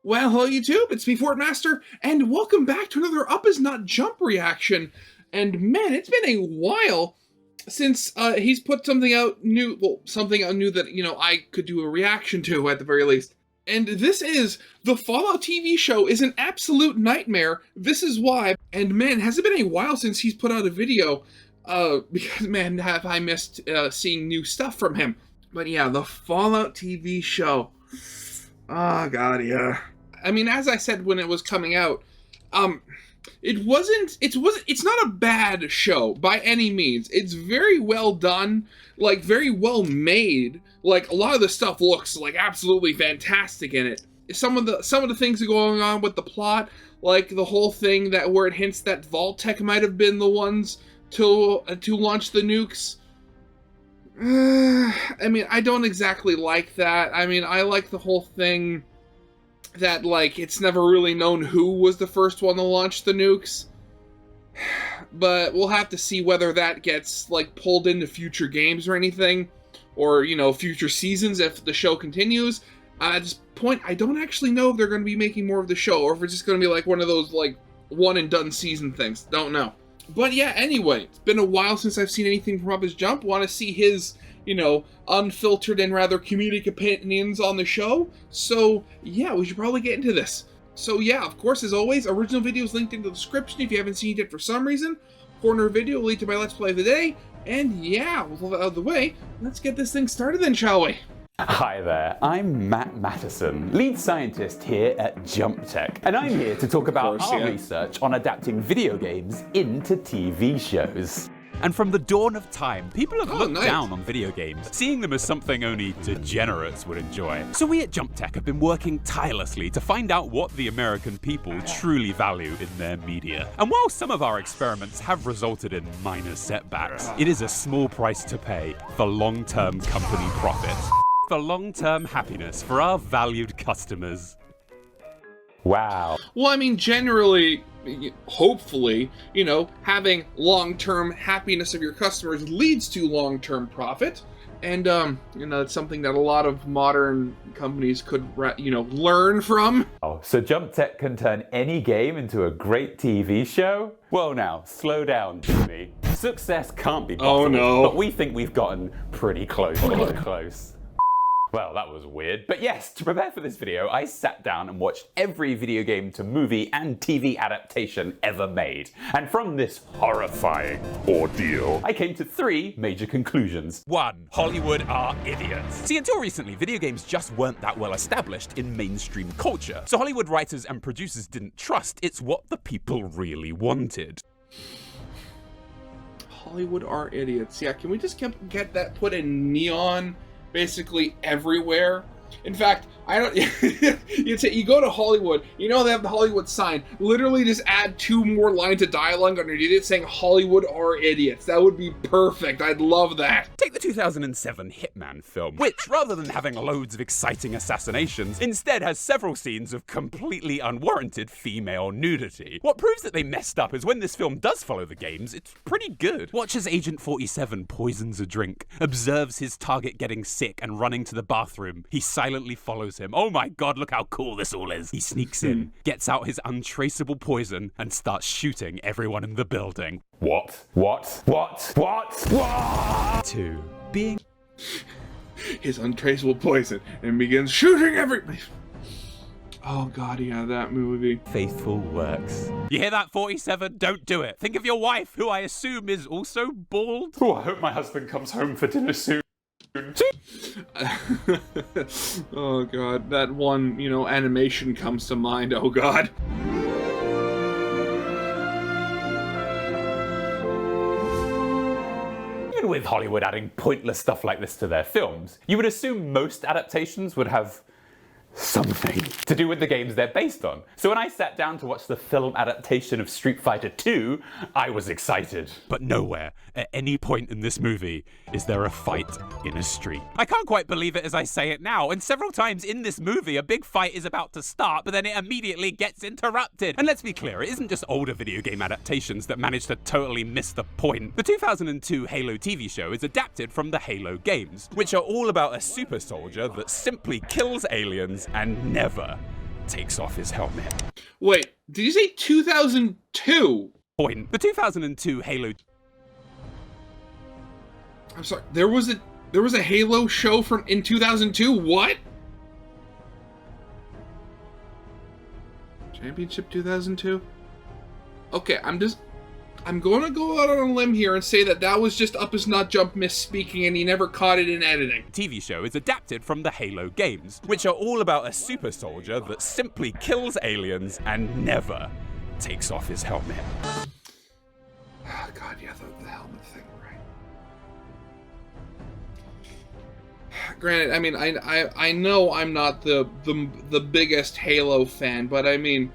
Well, hello YouTube, it's me, Master, and welcome back to another upisnotjump reaction. And man, it's been a while since he's put something out new, something out new that, I could do a reaction to at the very least. And this is, the Fallout TV show is an absolute nightmare, this is why. And man, has it been a while since he's put out a video, because man, have I missed seeing new stuff from him. But yeah, the Fallout TV show. Oh god, yeah. I mean, as I said when it was coming out, it's not a bad show by any means. It's very well done, like very well made. Like a lot of the stuff looks like absolutely fantastic in it. Some of the things that are going on with the plot, like the whole thing where it hints that Vault-Tec might have been the ones to launch the nukes. I mean, I don't exactly like that. I mean, I like the whole thing that, like, it's never really known who was the first one to launch the nukes. But we'll have to see whether that gets, like, pulled into future games or anything. Or, future seasons if the show continues. At this point, I don't actually know if they're going to be making more of the show, or if it's just going to be, like, one of those, like, one-and-done season things. Don't know. But yeah, anyway, it's been a while since I've seen anything from upisnotjump. Want to see his, unfiltered and rather comedic opinions on the show. So yeah, we should probably get into this. So yeah, of course, as always, original videos linked in the description if you haven't seen it yet for some reason. Corner video will lead to my Let's Play of the day. And yeah, with all that out of the way, let's get this thing started then, shall we? Hi there, I'm Matt Mattison, lead scientist here at JumpTech, and I'm here to talk about our research on adapting video games into TV shows. And from the dawn of time, people have looked down on video games, seeing them as something only degenerates would enjoy. So we at JumpTech have been working tirelessly to find out what the American people truly value in their media. And while some of our experiments have resulted in minor setbacks, it is a small price to pay for long-term company profit. For long-term happiness for our valued customers. Wow. Well, I mean, generally, hopefully, having long-term happiness of your customers leads to long-term profit. And, it's something that a lot of modern companies could, learn from. Oh, so JumpTech can turn any game into a great TV show? Well now, slow down, Jimmy. Success can't be possible, but we think we've gotten pretty close. Well, that was weird. But yes, to prepare for this video, I sat down and watched every video game to movie and TV adaptation ever made. And from this horrifying ordeal, I came to 3 major conclusions. 1. Hollywood are idiots. See, until recently, video games just weren't that well established in mainstream culture. So Hollywood writers and producers didn't trust it's what the people really wanted. Hollywood are idiots. Yeah, can we just get that put in neon basically everywhere? In fact, I don't. You go to Hollywood. They have the Hollywood sign. Literally, just add 2 more lines of dialogue underneath it saying "Hollywood are idiots." That would be perfect. I'd love that. Take the 2007 Hitman film, which, rather than having loads of exciting assassinations, instead has several scenes of completely unwarranted female nudity. What proves that they messed up is when this film does follow the games, it's pretty good. Watch as Agent 47 poisons a drink, observes his target getting sick and running to the bathroom. He silently follows him. Oh my god, look how cool this all is. He sneaks in, gets out his untraceable poison, and starts shooting everyone in the building. What? 2. Being his untraceable poison and begins shooting everybody. Oh god, yeah, that movie. Faithful works. You hear that, 47? Don't do it. Think of your wife, who I assume is also bald. Oh, I hope my husband comes home for dinner soon. Oh god, that one, animation comes to mind, oh god. Even with Hollywood adding pointless stuff like this to their films, you would assume most adaptations would have something to do with the games they're based on. So when I sat down to watch the film adaptation of Street Fighter 2, I was excited. But nowhere, at any point in this movie, is there a fight in a street. I can't quite believe it as I say it now, and several times in this movie a big fight is about to start, but then it immediately gets interrupted. And let's be clear, it isn't just older video game adaptations that manage to totally miss the point. The 2002 Halo TV show is adapted from the Halo games, which are all about a super soldier that simply kills aliens and never, takes off his helmet. Wait, did you say 2002? Point. The 2002 Halo... I'm sorry, there was a Halo show in 2002? What? Championship 2002? Okay, I'm going to go out on a limb here and say that was just upisnotjump misspeaking and he never caught it in editing. The TV show is adapted from the Halo games, which are all about a super soldier that simply kills aliens and never takes off his helmet. Oh, God, yeah, the helmet thing, right. Granted, I mean, I know I'm not the biggest Halo fan, but I mean,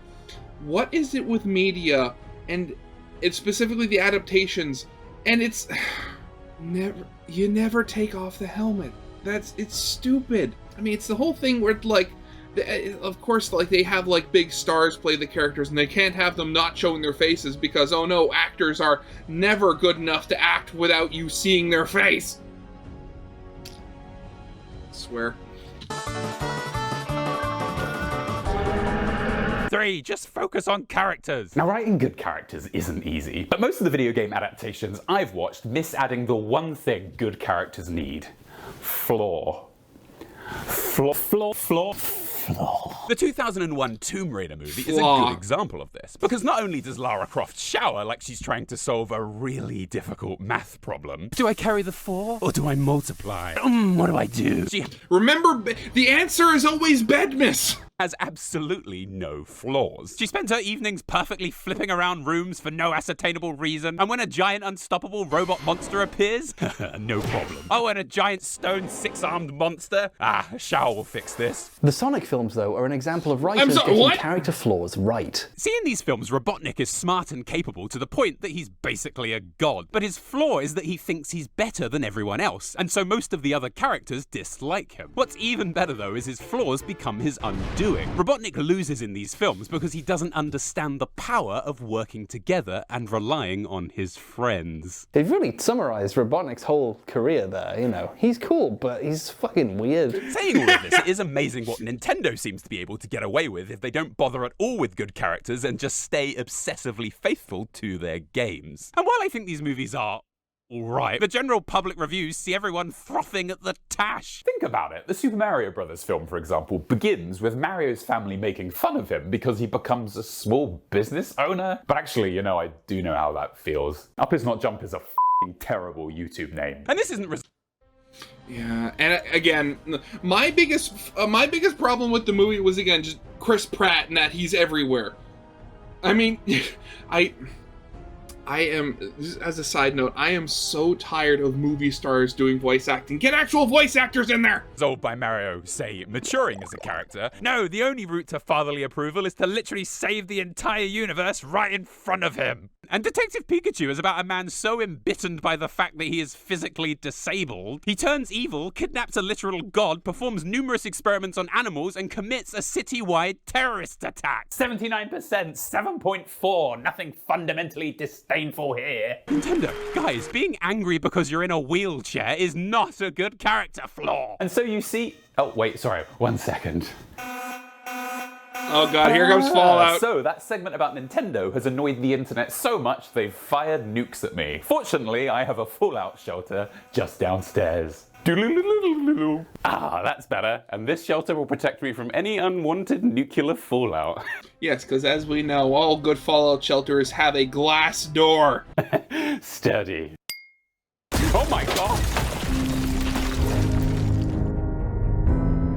what is it with media, and it's specifically the adaptations, and it's you never take off the helmet. It's stupid. I mean, it's the whole thing where like, of course, like they have like big stars play the characters, and they can't have them not showing their faces because, oh no, actors are never good enough to act without you seeing their face. Swear. 3. Just focus on characters. Now, writing good characters isn't easy, but most of the video game adaptations I've watched miss adding the one thing good characters need. Flaw. Flaw. The 2001 Tomb Raider movie is a good example of this, because not only does Lara Croft shower like she's trying to solve a really difficult math problem. Do I carry the 4 or do I multiply? What do I do? She Remember, the answer is always Bedmas. Has absolutely no flaws. She spends her evenings perfectly flipping around rooms for no ascertainable reason, and when a giant unstoppable robot monster appears, no problem. Oh, and a giant stone 6-armed monster? A shower will fix this. The Sonic films, though, are an example of writers getting character flaws right. See, in these films, Robotnik is smart and capable to the point that he's basically a god, but his flaw is that he thinks he's better than everyone else, and so most of the other characters dislike him. What's even better, though, is his flaws become his undoing. Robotnik loses in these films because he doesn't understand the power of working together and relying on his friends. They've really summarized Robotnik's whole career there, you know. He's cool, but he's fucking weird. Saying all of this, it is amazing what Nintendo seems to be able to get away with if they don't bother at all with good characters and just stay obsessively faithful to their games. And while I think these movies are alright, the general public reviews see everyone frothing at the tash. Think about it. The Super Mario Brothers film, for example, begins with Mario's family making fun of him because he becomes a small business owner. But actually, you know, I do know how that feels. Upisnotjump is a f***ing terrible YouTube name. And this isn't yeah, and again, my biggest problem with the movie was, again, just Chris Pratt and that he's everywhere. I mean, I am, as a side note, I am so tired of movie stars doing voice acting. Get actual voice actors in there! Resolved by Mario, say, maturing as a character. No, the only route to fatherly approval is to literally save the entire universe right in front of him. And Detective Pikachu is about a man so embittered by the fact that he is physically disabled, he turns evil, kidnaps a literal god, performs numerous experiments on animals, and commits a city-wide terrorist attack. 79%, 7.4, nothing fundamentally disdainful here. Nintendo, guys, being angry because you're in a wheelchair is not a good character flaw. And so you see... Oh, wait, sorry, 1 second. Oh god, here comes Fallout. So that segment about Nintendo has annoyed the internet so much they've fired nukes at me. Fortunately, I have a Fallout shelter just downstairs. Ah, that's better. And this shelter will protect me from any unwanted nuclear fallout. Yes, because as we know, all good Fallout shelters have a glass door. Sturdy. Oh my god!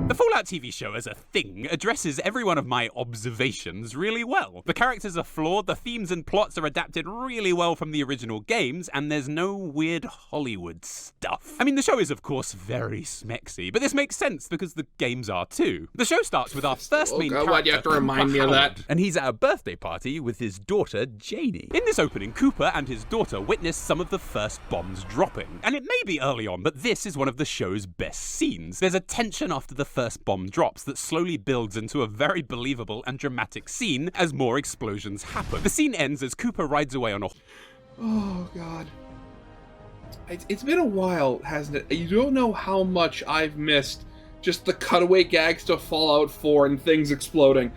The Fallout TV show as a thing addresses every one of my observations really well. The characters are flawed, the themes and plots are adapted really well from the original games, and there's no weird Hollywood stuff. I mean, the show is of course very smexy, but this makes sense because the games are too. The show starts with our first main character, why'd you have to remind me of that? And he's at a birthday party with his daughter, Janie. In this opening, Cooper and his daughter witness some of the first bombs dropping. And it may be early on, but this is one of the show's best scenes. There's a tension after the first bomb drops that slowly builds into a very believable and dramatic scene as more explosions happen. The scene ends as Cooper rides away on a... Oh, God. It's been a while, hasn't it? You don't know how much I've missed just the cutaway gags to Fallout 4 and things exploding.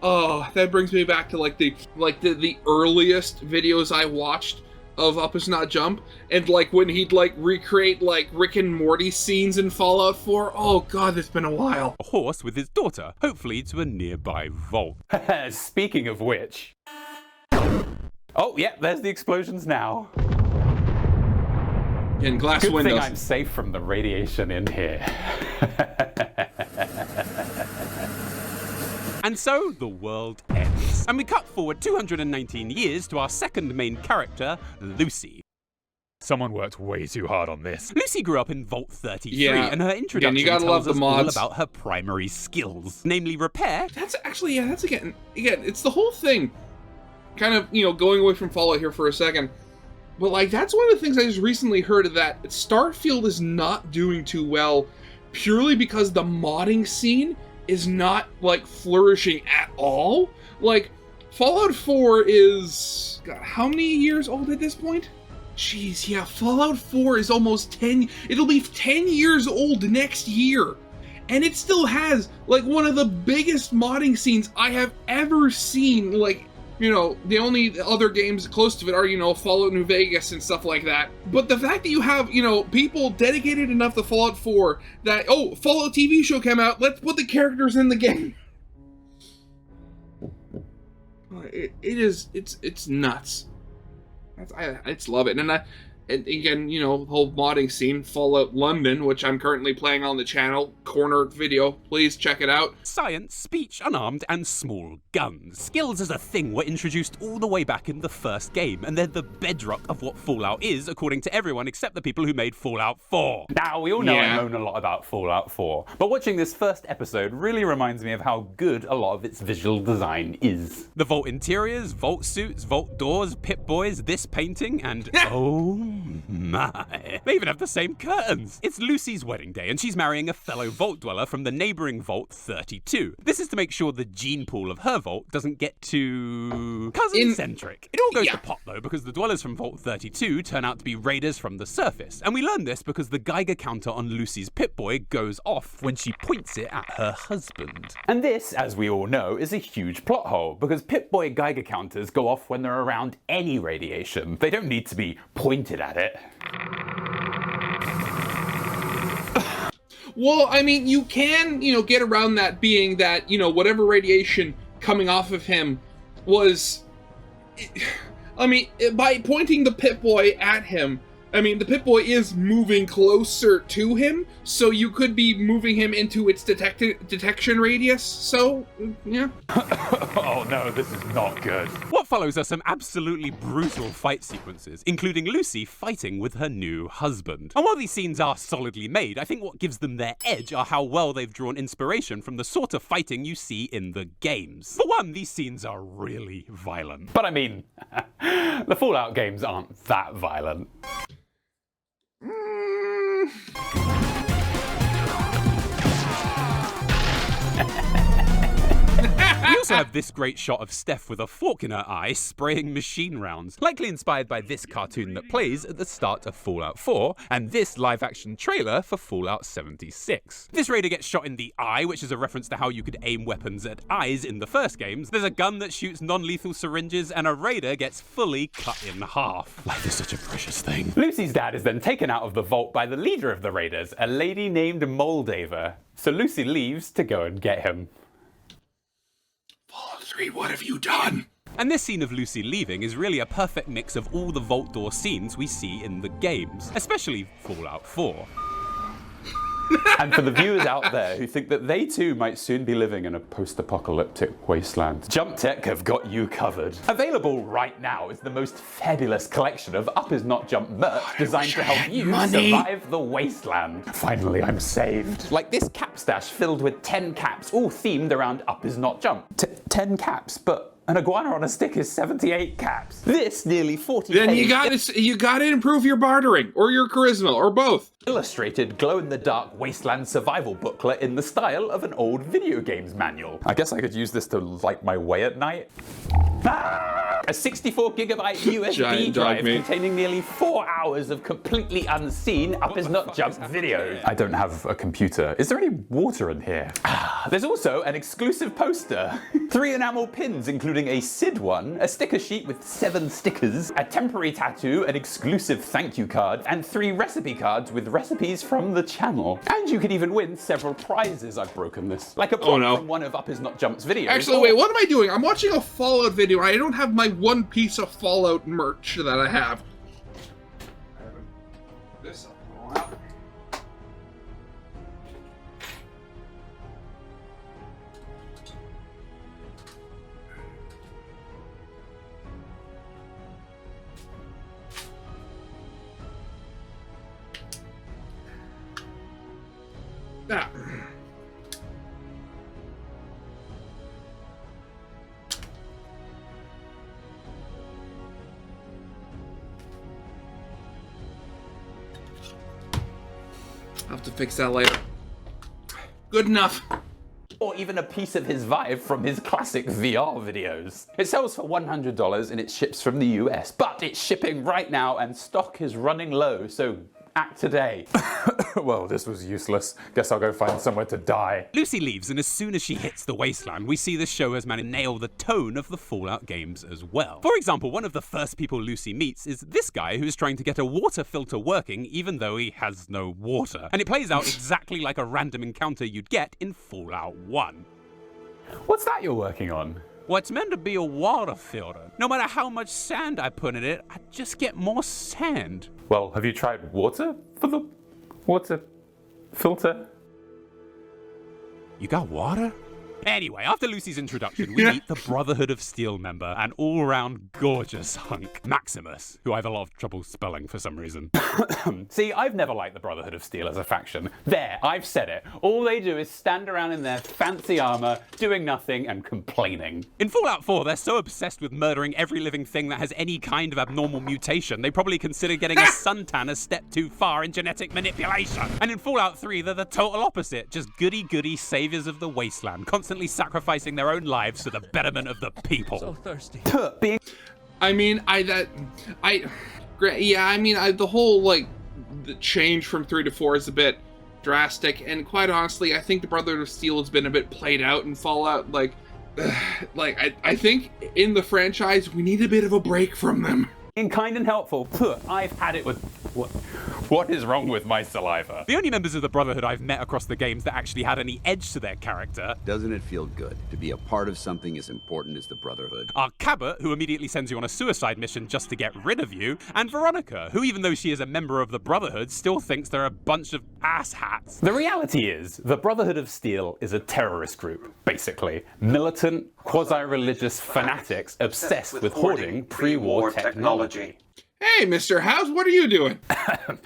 Oh, that brings me back to like the earliest videos I watched of upisnotjump, and like when he'd like recreate like Rick and Morty scenes in Fallout 4. Oh god, it's been a while. A horse with his daughter, hopefully to a nearby vault. Speaking of which... Oh, yeah, there's the explosions now. In glass Good windows. thing I'm safe from the radiation in here. And so the world ends. And we cut forward 219 years to our second main character, Lucy. Someone worked way too hard on this. Lucy grew up in Vault 33, and her introduction tells us all about her primary skills, namely repair. That's actually, yeah, that's again, it's the whole thing. Kind of, going away from Fallout here for a second. But like, that's one of the things I just recently heard of, that Starfield is not doing too well purely because the modding scene is not like flourishing at all. Like, Fallout 4 is, God, how many years old at this point? Jeez, yeah, Fallout 4 is almost 10, it'll be 10 years old next year. And it still has, like, one of the biggest modding scenes I have ever seen. Like, the only other games close to it are, Fallout New Vegas and stuff like that. But the fact that you have, people dedicated enough to Fallout 4 that, oh, Fallout TV show came out, let's put the characters in the game. It's nuts. I just love it. And again, the whole modding scene, Fallout London, which I'm currently playing on the channel, corner video, please check it out. Science, speech, unarmed, and small guns. Skills as a thing were introduced all the way back in the first game, and they're the bedrock of what Fallout is, according to everyone except the people who made Fallout 4. Now, we all know I moan a lot about Fallout 4, but watching this first episode really reminds me of how good a lot of its visual design is. The vault interiors, vault suits, vault doors, Pip-Boys, this painting, and oh my. They even have the same curtains. It's Lucy's wedding day, and she's marrying a fellow vault dweller from the neighboring Vault 32. This is to make sure the gene pool of her vault doesn't get too cousin-centric. It all goes to pot, though, because the dwellers from Vault 32 turn out to be raiders from the surface. And we learn this because the Geiger counter on Lucy's Pip-Boy goes off when she points it at her husband. And this, as we all know, is a huge plot hole, because Pip-Boy Geiger counters go off when they're around any radiation. They don't need to be pointed at it. Well, I mean, you can, get around that, being that, whatever radiation coming off of him was, I mean, by pointing the Pip-Boy at him, I mean, the Pip-Boy is moving closer to him, so you could be moving him into its detection radius, so, yeah. Oh no, this is not good. What follows are some absolutely brutal fight sequences, including Lucy fighting with her new husband. And while these scenes are solidly made, I think what gives them their edge are how well they've drawn inspiration from the sort of fighting you see in the games. For one, these scenes are really violent. But I mean, the Fallout games aren't that violent. We also have this great shot of Steph with a fork in her eye spraying machine rounds, likely inspired by this cartoon that plays at the start of Fallout 4 and this live-action trailer for Fallout 76. This raider gets shot in the eye, which is a reference to how you could aim weapons at eyes in the first games. There's a gun that shoots non-lethal syringes, and a raider gets fully cut in half. Life is such a precious thing. Lucy's dad is then taken out of the vault by the leader of the raiders, a lady named Moldaver. So Lucy leaves to go and get him. Fallout 3, what have you done? And this scene of Lucy leaving is really a perfect mix of all the vault door scenes we see in the games, especially Fallout 4. And for the viewers out there who think that they too might soon be living in a post-apocalyptic wasteland, Jump Tech have got you covered. Available right now is the most fabulous collection of upisnotjump merch designed to help you survive the wasteland. Finally, I'm saved. Like this cap stash filled with 10 caps, all themed around upisnotjump. 10 caps, but an iguana on a stick is 78 caps. This nearly 40. Then you gotta improve your bartering, or your charisma, or both. Illustrated glow-in-the-dark wasteland survival booklet in the style of an old video games manual. I guess I could use this to light my way at night. Ah! A 64GB USB Giant dog drive meat. containing nearly 4 hours of completely unseen upisnotjump video. I don't have a computer. Is there any water in here? There's also an exclusive poster. 3 enamel pins, including a SID one, a sticker sheet with 7 stickers, a temporary tattoo, an exclusive thank you card, and 3 recipe cards with recipes from the channel. And you could even win several prizes. I've broken this. Like a plot from one of upisnotjump's videos. Actually, wait, what am I doing? I'm watching a Fallout video. I don't have my one piece of Fallout merch that I have. This Ah. I'll have to fix that later. Good enough. Or even a piece of his vibe from his classic VR videos. It sells for $100 and it ships from the US, but it's shipping right now and stock is running low, so act today. Well, this was useless. Guess I'll go find somewhere to die. Lucy leaves, and as soon as she hits the wasteland, we see the show has managed to nail the tone of the Fallout games as well. For example, one of the first people Lucy meets is this guy who's trying to get a water filter working even though he has no water. And it plays out exactly like a random encounter you'd get in Fallout 1. What's that you're working on? Well, it's meant to be a water filter. No matter how much sand I put in it, I just get more sand. Well, have you tried water for the water filter? You got water? Anyway, after Lucy's introduction, we meet the Brotherhood of Steel member, an all-round gorgeous hunk, Maximus, who I have a lot of trouble spelling for some reason. See, I've never liked the Brotherhood of Steel as a faction. There, I've said it. All they do is stand around in their fancy armor, doing nothing and complaining. In Fallout 4, they're so obsessed with murdering every living thing that has any kind of abnormal mutation, they probably consider getting a suntan a step too far in genetic manipulation. And in Fallout 3, they're the total opposite, just goody-goody saviors of the wasteland, constantly sacrificing their own lives for the betterment of the people. So thirsty. I mean, the whole, like, the change from 3 to 4 is a bit drastic, and quite honestly, I think the Brotherhood of Steel has been a bit played out in Fallout. I think in the franchise, we need a bit of a break from them. Being kind and helpful. I've had it with... What is wrong with my saliva? The only members of the Brotherhood I've met across the games that actually had any edge to their character Doesn't it feel good to be a part of something as important as the Brotherhood? are Cabot, who immediately sends you on a suicide mission just to get rid of you, and Veronica, who even though she is a member of the Brotherhood, still thinks they're a bunch of asshats. The reality is, the Brotherhood of Steel is a terrorist group, basically. Militant, quasi-religious fanatics obsessed with hoarding pre-war technology. Hey, Mr. House, what are you doing?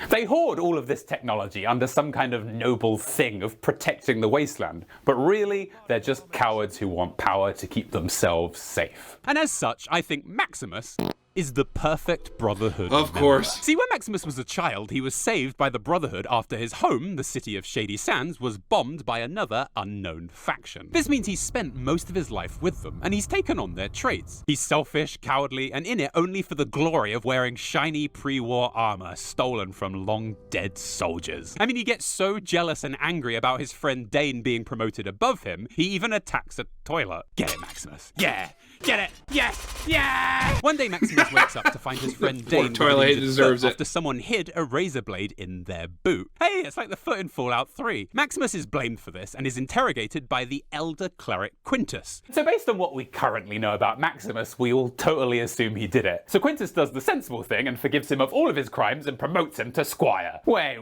They hoard all of this technology under some kind of noble thing of protecting the wasteland, but really, they're just cowards who want power to keep themselves safe. And as such, I think Maximus is the perfect Brotherhood Of member. course. See, when Maximus was a child, he was saved by the Brotherhood after his home, the city of Shady Sands, was bombed by another unknown faction. This means he's spent most of his life with them, and he's taken on their traits. He's selfish, cowardly, and in it only for the glory of wearing shiny pre-war armor stolen from long-dead soldiers. I mean, he gets so jealous and angry about his friend Dane being promoted above him, he even attacks a toilet. Get it, Maximus. Yeah. Get it! Yes! Yeah! One day Maximus wakes up to find his friend Dane toilet, he deserves it. after someone hid a razor blade in their boot. Hey, it's like the foot in Fallout 3. Maximus is blamed for this and is interrogated by the elder cleric Quintus. So based on what we currently know about Maximus, we all totally assume he did it. So Quintus does the sensible thing and forgives him of all of his crimes and promotes him to squire. Wait.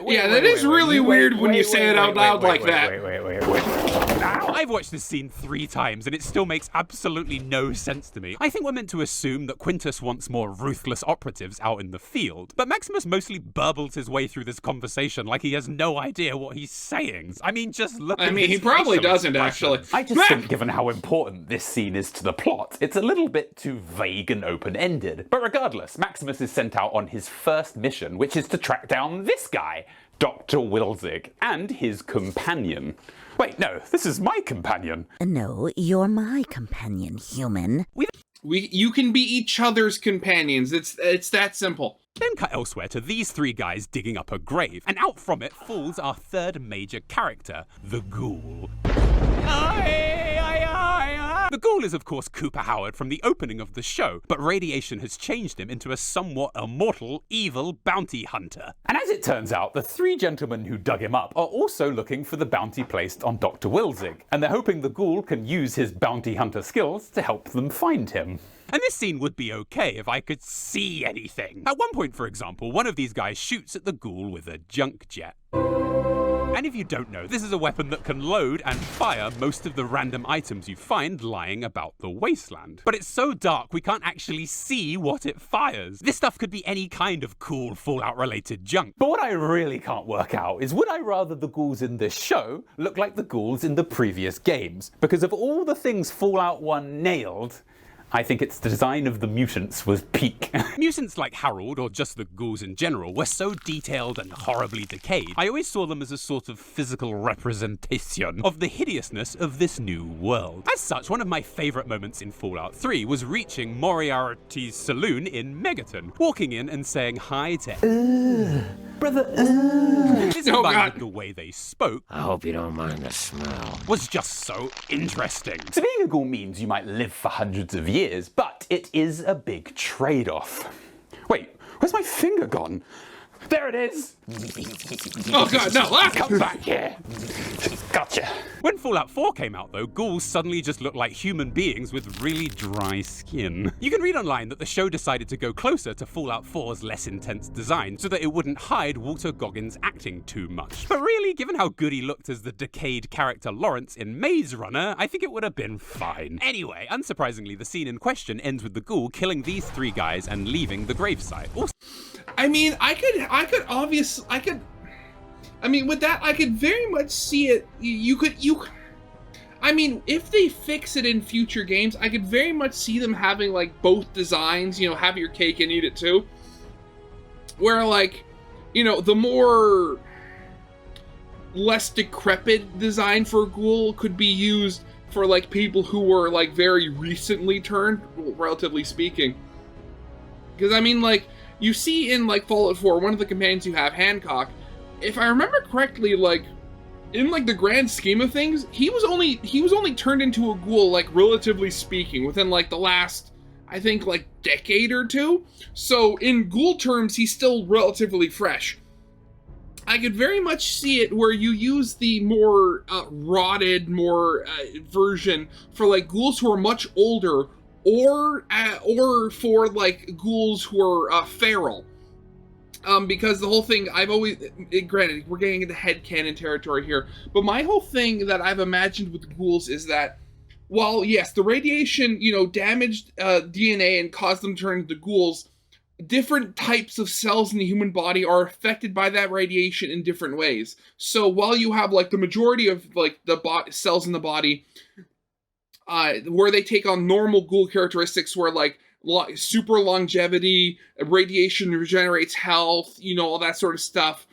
Yeah, that is really weird when you say it out loud like that. I've watched this scene 3 times and it still makes absolutely no sense to me. I think we're meant to assume that Quintus wants more ruthless operatives out in the field, but Maximus mostly burbles his way through this conversation like he has no idea what he's saying. I mean, just look at he his probably facial doesn't, expression. actually. I just think given how important this scene is to the plot, it's a little bit too vague and open-ended. But regardless, Maximus is sent out on his first mission, which is to track down this guy, Dr. Wilzig and his companion. Wait, no, this is my companion. No, you're my companion, human. You can be each other's companions. It's that simple. Then cut elsewhere to these three guys digging up a grave, and out from it falls our third major character, the Ghoul. The Ghoul is of course Cooper Howard from the opening of the show, but radiation has changed him into a somewhat immortal, evil bounty hunter. And as it turns out, the three gentlemen who dug him up are also looking for the bounty placed on Dr. Wilzig, and they're hoping the Ghoul can use his bounty hunter skills to help them find him. And this scene would be okay if I could see anything. At one point, for example, one of these guys shoots at the Ghoul with a junk jet. And if you don't know, this is a weapon that can load and fire most of the random items you find lying about the wasteland. But it's so dark we can't actually see what it fires. This stuff could be any kind of cool Fallout-related junk. But what I really can't work out is, would I rather the ghouls in this show look like the ghouls in the previous games? Because of all the things Fallout 1 nailed, I think its design of the mutants was peak. Mutants like Harold, or just the ghouls in general, were so detailed and horribly decayed, I always saw them as a sort of physical representation of the hideousness of this new world. As such, one of my favourite moments in Fallout 3 was reaching Moriarty's saloon in Megaton, walking in and saying hi to Brother, This Oh, combined God. with the way they spoke I hope you don't mind the smell. was just so interesting. So being a ghoul means you might live for hundreds of years, but it is a big trade-off. Wait, where's my finger gone? There it is! Oh god, no! Ah! Come back here! Gotcha! When Fallout 4 came out though, ghouls suddenly just looked like human beings with really dry skin. You can read online that the show decided to go closer to Fallout 4's less intense design so that it wouldn't hide Walter Goggins' acting too much. But really, given how good he looked as the decayed character Lawrence in Maze Runner, I think it would have been fine. Anyway, unsurprisingly, the scene in question ends with the ghoul killing these three guys and leaving the gravesite. Also, I mean, with that, I could very much see it. I mean, if they fix it in future games, I could very much see them having, like, both designs, have your cake and eat it too. Where, like, the more less decrepit design for a ghoul could be used for, like, people who were, like, very recently turned, relatively speaking. Because, I mean, like, you see in, like, Fallout 4, one of the companions you have, Hancock, if I remember correctly, like, in, like, the grand scheme of things, he was only turned into a ghoul, like, relatively speaking, within, like, the last, I think, like, decade or two. So, in ghoul terms, he's still relatively fresh. I could very much see it where you use the more rotted, version for, like, ghouls who are much older, or for, like, ghouls who are feral. Because the whole thing, granted, we're getting into headcanon territory here, but my whole thing that I've imagined with ghouls is that, while, yes, the radiation, damaged DNA and caused them to turn into ghouls, different types of cells in the human body are affected by that radiation in different ways. So while you have, like, the majority of, like, the cells in the body, where they take on normal ghoul characteristics, where, like, super longevity, radiation regenerates health, all that sort of stuff.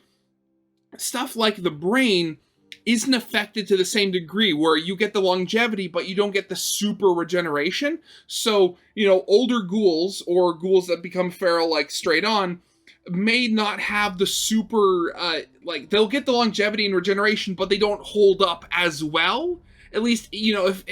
Stuff like the brain isn't affected to the same degree, where you get the longevity, but you don't get the super regeneration. So, older ghouls, or ghouls that become feral, like, straight on, may not have the super, they'll get the longevity and regeneration, but they don't hold up as well. At least, if...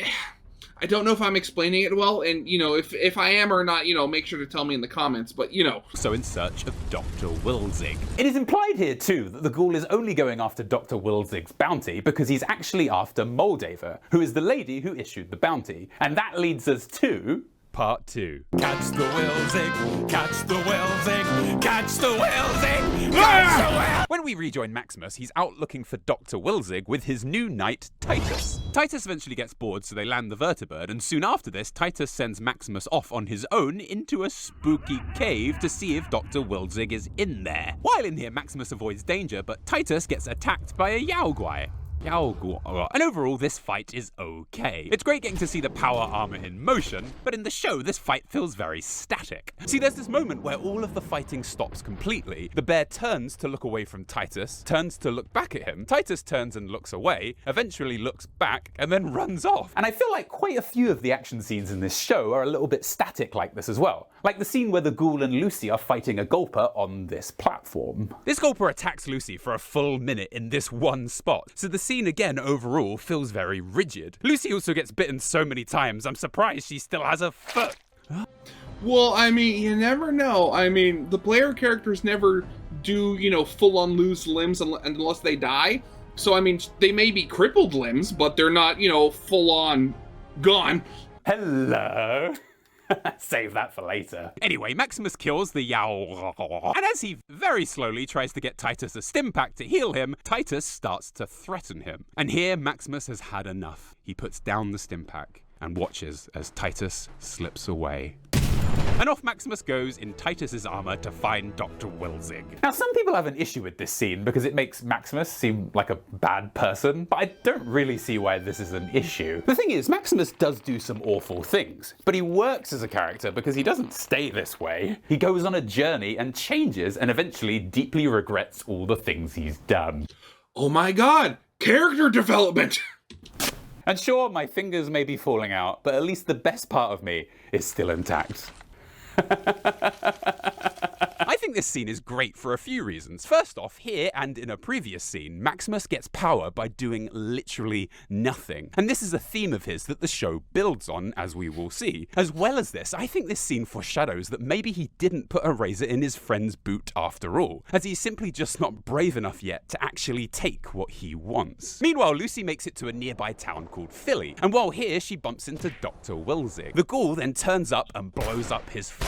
I don't know if I'm explaining it well, and, if I am or not, make sure to tell me in the comments, but, so in search of Dr. Wilzig. It is implied here too that the ghoul is only going after Dr. Wilzig's bounty because he's actually after Moldaver, who is the lady who issued the bounty. And that leads us to... Part 2. Catch the Wilzig, catch the Wilzig, catch the Wilzig, catch the Wilzig! When we rejoin Maximus, he's out looking for Dr. Wilzig with his new knight, Titus. Titus eventually gets bored, so they land the vertibird, and soon after this, Titus sends Maximus off on his own into a spooky cave to see if Dr. Wilzig is in there. While in here, Maximus avoids danger, but Titus gets attacked by a Yaoguai. And overall, this fight is okay. It's great getting to see the power armor in motion, but in the show, this fight feels very static. See, there's this moment where all of the fighting stops completely. The bear turns to look away from Titus, turns to look back at him. Titus turns and looks away, eventually looks back, and then runs off. And I feel like quite a few of the action scenes in this show are a little bit static like this as well. Like the scene where the Ghoul and Lucy are fighting a Gulper on this platform. This Gulper attacks Lucy for a full minute in this one spot, so the scene again overall feels very rigid. Lucy also gets bitten so many times, I'm surprised she still has a foot. Well, I mean, you never know. I mean, the player characters never do, you know, full-on lose limbs unless they die. So, I mean, they may be crippled limbs, but they're not, you know, full-on gone. Hello. Save that for later. Anyway, Maximus kills the Yow, and as he very slowly tries to get Titus a stim pack to heal him, Titus starts to threaten him. And here, Maximus has had enough. He puts down the stim pack and watches as Titus slips away. And off Maximus goes in Titus's armor to find Dr. Wilzig. Now, some people have an issue with this scene because it makes Maximus seem like a bad person, but I don't really see why this is an issue. The thing is, Maximus does do some awful things, but he works as a character because he doesn't stay this way. He goes on a journey and changes and eventually deeply regrets all the things he's done. Oh my god! Character development! And sure, my fingers may be falling out, but at least the best part of me is still intact. I think this scene is great for a few reasons. First off, here and in a previous scene, Maximus gets power by doing literally nothing. And this is a theme of his that the show builds on, as we will see. As well as this, I think this scene foreshadows that maybe he didn't put a razor in his friend's boot after all, as he's simply just not brave enough yet to actually take what he wants. Meanwhile, Lucy makes it to a nearby town called Philly, and while here, she bumps into Dr. Wilzig. The Ghoul then turns up and blows up his foot.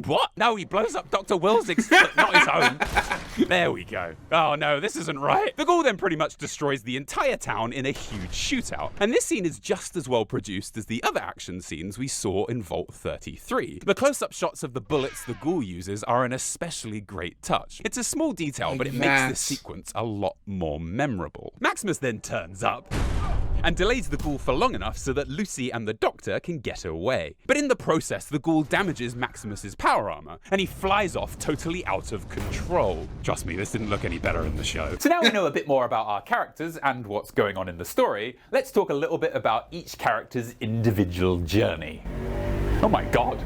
What? No, he blows up Dr. Wilzig's foot, not his own. There we go. Oh no, this isn't right. The Ghoul then pretty much destroys the entire town in a huge shootout. And this scene is just as well produced as the other action scenes we saw in Vault 33. The close-up shots of the bullets the Ghoul uses are an especially great touch. It's a small detail, but it makes this sequence a lot more memorable. Maximus then turns up and delays the Ghoul for long enough so that Lucy and the Doctor can get away. But in the process, the Ghoul damages Maximus's power armor, and he flies off totally out of control. Trust me, this didn't look any better in the show. So now we know a bit more about our characters and what's going on in the story, let's talk a little bit about each character's individual journey. Oh my god.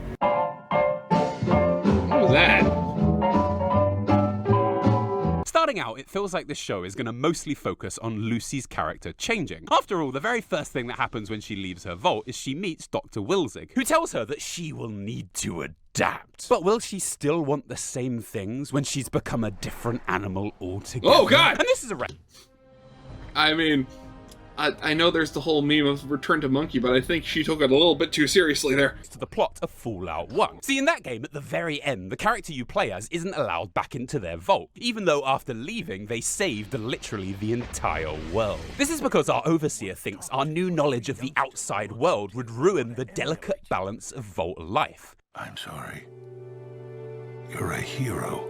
What was that? Starting out, it feels like this show is going to mostly focus on Lucy's character changing. After all, the very first thing that happens when she leaves her vault is she meets Dr. Wilzig, who tells her that she will need to adapt. But will she still want the same things when she's become a different animal altogether? Oh god! And this is a I mean, I know there's the whole meme of Return to Monkey, but I think she took it a little bit too seriously there. To the plot of Fallout 1. See, in that game, at the very end, the character you play as isn't allowed back into their vault, even though after leaving, they saved literally the entire world. This is because our Overseer thinks our new knowledge of the outside world would ruin the delicate balance of vault life. I'm sorry. You're a hero,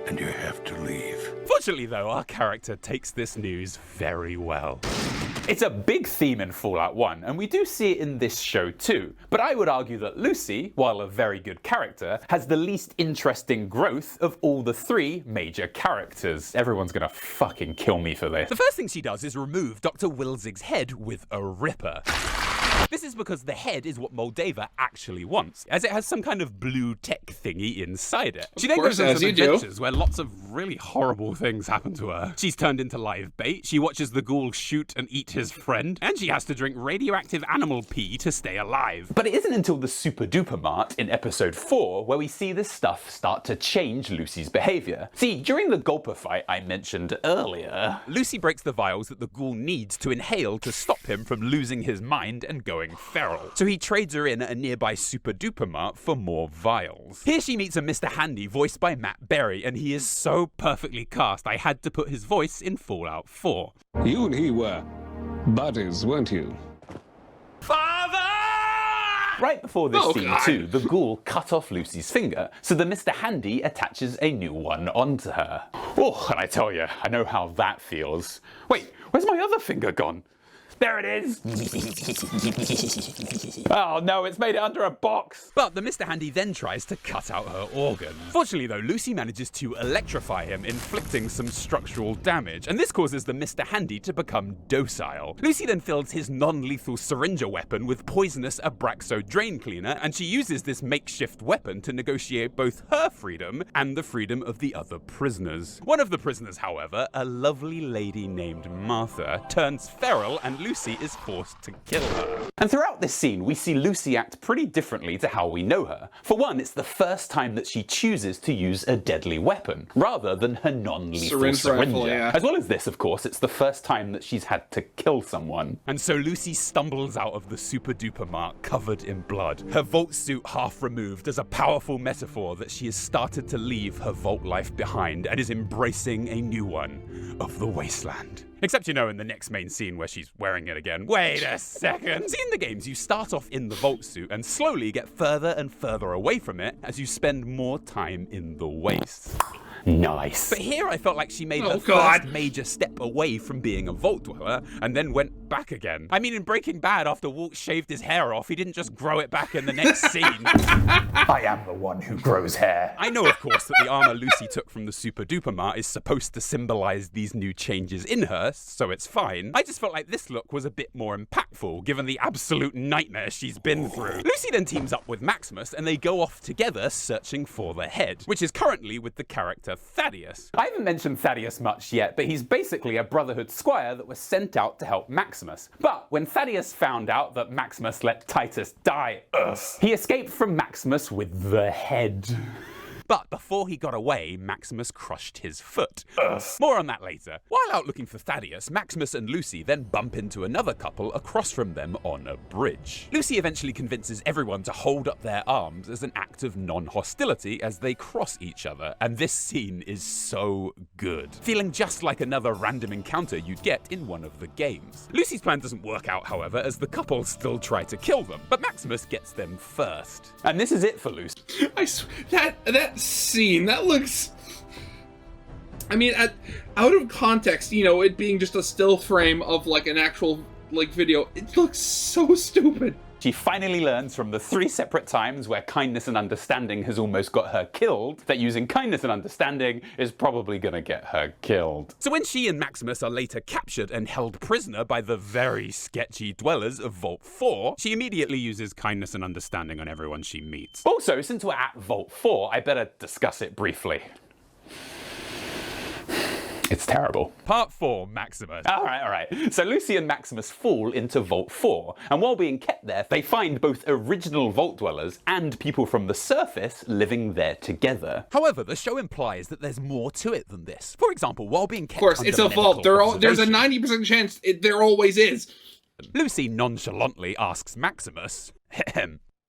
and you have to leave. Fortunately, though, our character takes this news very well. It's a big theme in Fallout 1, and we do see it in this show too. But I would argue that Lucy, while a very good character, has the least interesting growth of all the three major characters. Everyone's gonna fucking kill me for this. The first thing she does is remove Dr. Wilzig's head with a ripper. This is because the head is what Moldava actually wants, as it has some kind of blue tech thingy inside it. She then goes on some adventures where lots of really horrible things happen to her. She's turned into live bait, she watches the Ghoul shoot and eat his friend, and she has to drink radioactive animal pee to stay alive. But it isn't until the Super Duper Mart in episode 4 where we see this stuff start to change Lucy's behavior. See, during the Gulper fight I mentioned earlier, Lucy breaks the vials that the Ghoul needs to inhale to stop him from losing his mind and going feral. So he trades her in at a nearby Super Duper Mart for more vials. Here she meets a Mr. Handy voiced by Matt Berry, and he is so perfectly cast I had to put his voice in Fallout 4. You and he were buddies, weren't you? Father! Right before this Oh, scene God. too, the Ghoul cut off Lucy's finger, so the Mr. Handy attaches a new one onto her. Oh, and I tell you, I know how that feels. Wait, where's my other finger gone? There it is! Oh no, it's made it under a box! But the Mr. Handy then tries to cut out her organ. Fortunately though, Lucy manages to electrify him, inflicting some structural damage, and this causes the Mr. Handy to become docile. Lucy then fills his non-lethal syringer weapon with poisonous Abraxo drain cleaner, and she uses this makeshift weapon to negotiate both her freedom and the freedom of the other prisoners. One of the prisoners, however, a lovely lady named Martha, turns feral and Lucy is forced to kill her. And throughout this scene, we see Lucy act pretty differently to how we know her. For one, it's the first time that she chooses to use a deadly weapon, rather than her non-lethal syringe. Rifle, yeah. As well as this, of course, it's the first time that she's had to kill someone. And so Lucy stumbles out of the super duper mark covered in blood, her vault suit half removed as a powerful metaphor that she has started to leave her vault life behind and is embracing a new one of the wasteland. Except, you know, in the next main scene where she's wearing it again. Wait a second! See, in the games, you start off in the vault suit and slowly get further and further away from it as you spend more time in the waste. Nice. But here I felt like she made her God. first major step away from being a vault dweller and then went back again. I mean, in Breaking Bad, after Walt shaved his hair off, he didn't just grow it back in the next scene. I am the one who grows hair. I know, of course, that the armor Lucy took from the Super Duper Mart is supposed to symbolize these new changes in her, so it's fine. I just felt like this look was a bit more impactful, given the absolute nightmare she's been through. Lucy then teams up with Maximus, and they go off together searching for the head, which is currently with the character Thaddeus. I haven't mentioned Thaddeus much yet, but he's basically a Brotherhood squire that was sent out to help Maximus. But when Thaddeus found out that Maximus let Titus die, he escaped from Maximus with the head. But before he got away, Maximus crushed his foot. More on that later. While out looking for Thaddeus, Maximus and Lucy then bump into another couple across from them on a bridge. Lucy eventually convinces everyone to hold up their arms as an act of non-hostility as they cross each other, and this scene is so good. Feeling just like another random encounter you'd get in one of the games. Lucy's plan doesn't work out, however, as the couple still try to kill them, but Maximus gets them first. And this is it for Lucy. That scene, that looks... I mean, out of context, you know, it being just a still frame of, like, an actual, like, video, it looks so stupid. She finally learns from the 3 separate times where kindness and understanding has almost got her killed, that using kindness and understanding is probably gonna get her killed. So when she and Maximus are later captured and held prisoner by the very sketchy dwellers of Vault 4, she immediately uses kindness and understanding on everyone she meets. Also, since we're at Vault 4, I better discuss it briefly. It's terrible. Part 4, Maximus. Alright. So Lucy and Maximus fall into Vault 4, and while being kept there, they find both original Vault dwellers and people from the surface living there together. However, the show implies that there's more to it than this. For example, while being kept Of course, under it's a vault. There's a observation, 90% chance there always is. Lucy nonchalantly asks Maximus,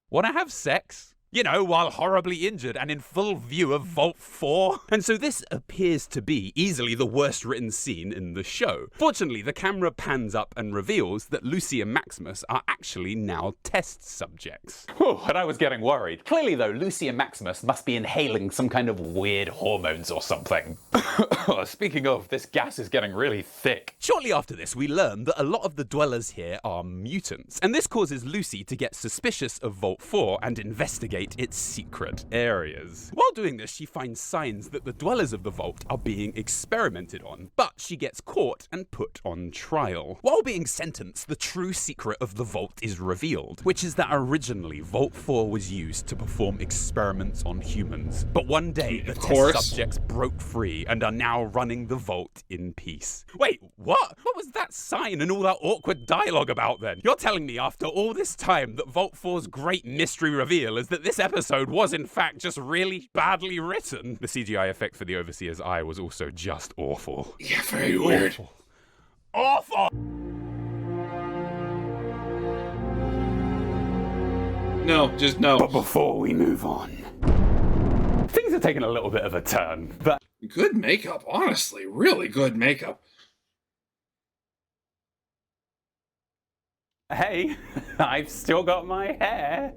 wanna have sex? You know, while horribly injured and in full view of Vault 4. And so this appears to be easily the worst written scene in the show. Fortunately, the camera pans up and reveals that Lucy and Maximus are actually now test subjects. Whew, and I was getting worried. Clearly though, Lucy and Maximus must be inhaling some kind of weird hormones or something. Speaking of, this gas is getting really thick. Shortly after this, we learn that a lot of the dwellers here are mutants, and this causes Lucy to get suspicious of Vault 4 and investigate its secret areas. While doing this, she finds signs that the dwellers of the vault are being experimented on, but she gets caught and put on trial. While being sentenced, the true secret of the vault is revealed, which is that originally Vault 4 was used to perform experiments on humans. But one day, the test subjects broke free and are now running the vault in peace. Wait, what? What was that sign and all that awkward dialogue about then? You're telling me after all this time that Vault 4's great mystery reveal is that this episode was in fact just really badly written. The CGI effect for the Overseer's eye was also just awful. Yeah, very weird. Awful! No, just no. But before we move on, things are taking a little bit of a turn, but Good makeup, honestly. Really good makeup. Hey, I've still got my hair.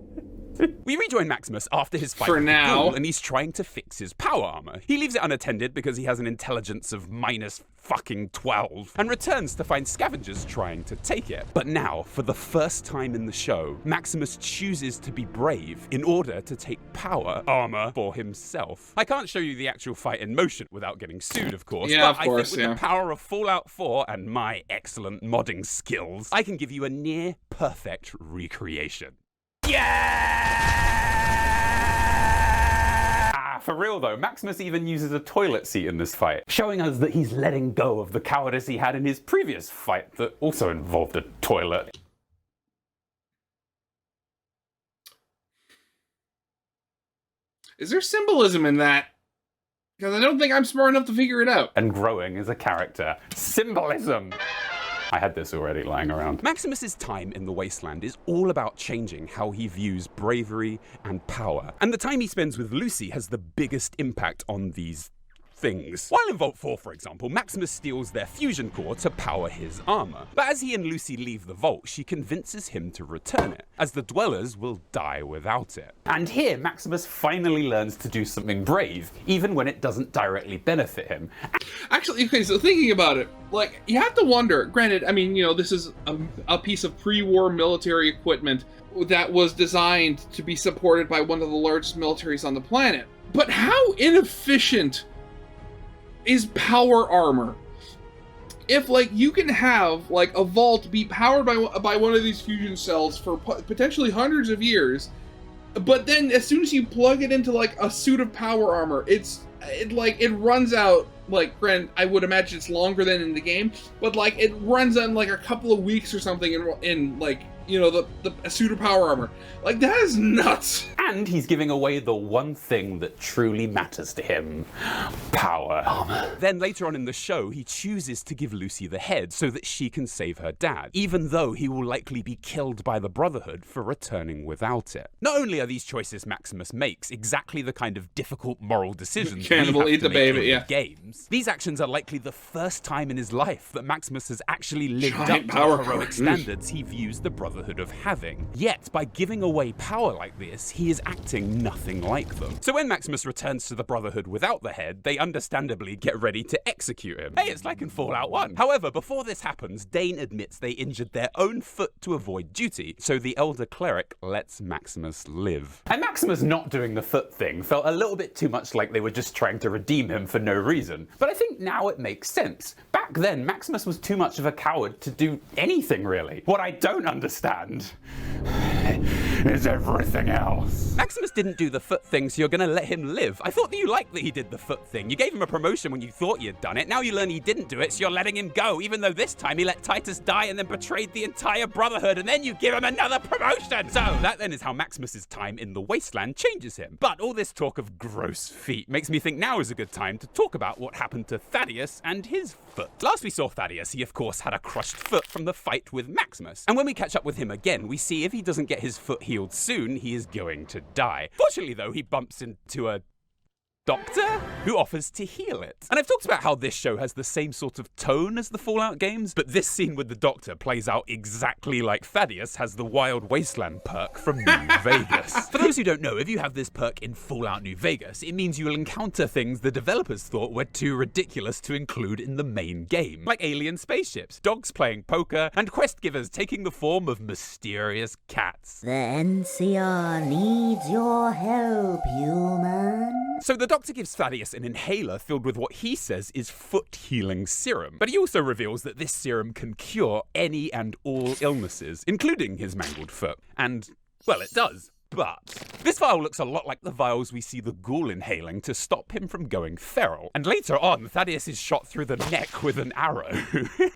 We rejoin Maximus after his fight For with now. the Ghoul, and he's trying to fix his power armor. He leaves it unattended because he has an intelligence of -12, and returns to find scavengers trying to take it. But now, for the first time in the show, Maximus chooses to be brave in order to take power armor for himself. I can't show you the actual fight in motion without getting sued, of course, Yeah, but of I course, think with the power of Fallout 4 and my excellent modding skills, I can give you a near perfect recreation. For real though, Maximus even uses a toilet seat in this fight, showing us that he's letting go of the cowardice he had in his previous fight that also involved a toilet. Is there symbolism in that? Because I don't think I'm smart enough to figure it out. And growing as a character. Symbolism! I had this already lying around. Maximus's time in the Wasteland is all about changing how he views bravery and power. And the time he spends with Lucy has the biggest impact on these things. While in Vault 4, for example, Maximus steals their fusion core to power his armor. But as he and Lucy leave the vault, she convinces him to return it, as the Dwellers will die without it. And here, Maximus finally learns to do something brave, even when it doesn't directly benefit him. Actually, okay, so thinking about it, like, you have to wonder, granted, I mean, you know, this is a piece of pre-war military equipment that was designed to be supported by one of the largest militaries on the planet. But how inefficient is power armor? If, like, you can have, like, a vault be powered by one of these fusion cells for potentially hundreds of years, but then as soon as you plug it into, like, a suit of power armor, it runs out, like, granted, I would imagine it's longer than in the game, but, like, it runs on, like, a couple of weeks or something in like, you know, the suit of power armor. Like, that is nuts. And he's giving away the one thing that truly matters to him. Power armor. Then later on in the show, he chooses to give Lucy the head so that she can save her dad, even though he will likely be killed by the Brotherhood for returning without it. Not only are these choices Maximus makes exactly the kind of difficult moral decisions Cannibal, we have eat to the make baby, in yeah. games, these actions are likely the first time in his life that Maximus has actually lived Giant up power to the heroic core. standards he views the Brotherhood of having. Yet, by giving away power like this, he is acting nothing like them. So when Maximus returns to the Brotherhood without the head, they understandably get ready to execute him. Hey, it's like in Fallout 1. However, before this happens, Dane admits they injured their own foot to avoid duty, so the Elder Cleric lets Maximus live. And Maximus not doing the foot thing felt a little bit too much like they were just trying to redeem him for no reason. But I think now it makes sense. Back then, Maximus was too much of a coward to do anything really. What I don't understand is everything else. Maximus didn't do the foot thing, so you're gonna let him live. I thought that you liked that he did the foot thing. You gave him a promotion when you thought you'd done it. Now you learn he didn't do it, so you're letting him go, even though this time he let Titus die and then betrayed the entire Brotherhood, and then you give him another promotion! So, that then is how Maximus's time in the Wasteland changes him. But all this talk of gross feet makes me think now is a good time to talk about what happened to Thaddeus and his foot. Last we saw Thaddeus, he of course had a crushed foot from the fight with Maximus. And when we catch up with him again, we see if he doesn't get his foot healed soon, he is going to die. Fortunately though, he bumps into a doctor who offers to heal it. And I've talked about how this show has the same sort of tone as the Fallout games, but this scene with the doctor plays out exactly like Thaddeus has the Wild Wasteland perk from New Vegas. For those who don't know, if you have this perk in Fallout New Vegas, it means you will encounter things the developers thought were too ridiculous to include in the main game, like alien spaceships, dogs playing poker, and quest givers taking the form of mysterious cats. The NCR needs your help, human. So the doctor gives Thaddeus an inhaler filled with what he says is foot healing serum. But he also reveals that this serum can cure any and all illnesses, including his mangled foot. And, well, it does. But this vial looks a lot like the vials we see the Ghoul inhaling to stop him from going feral. And later on, Thaddeus is shot through the neck with an arrow.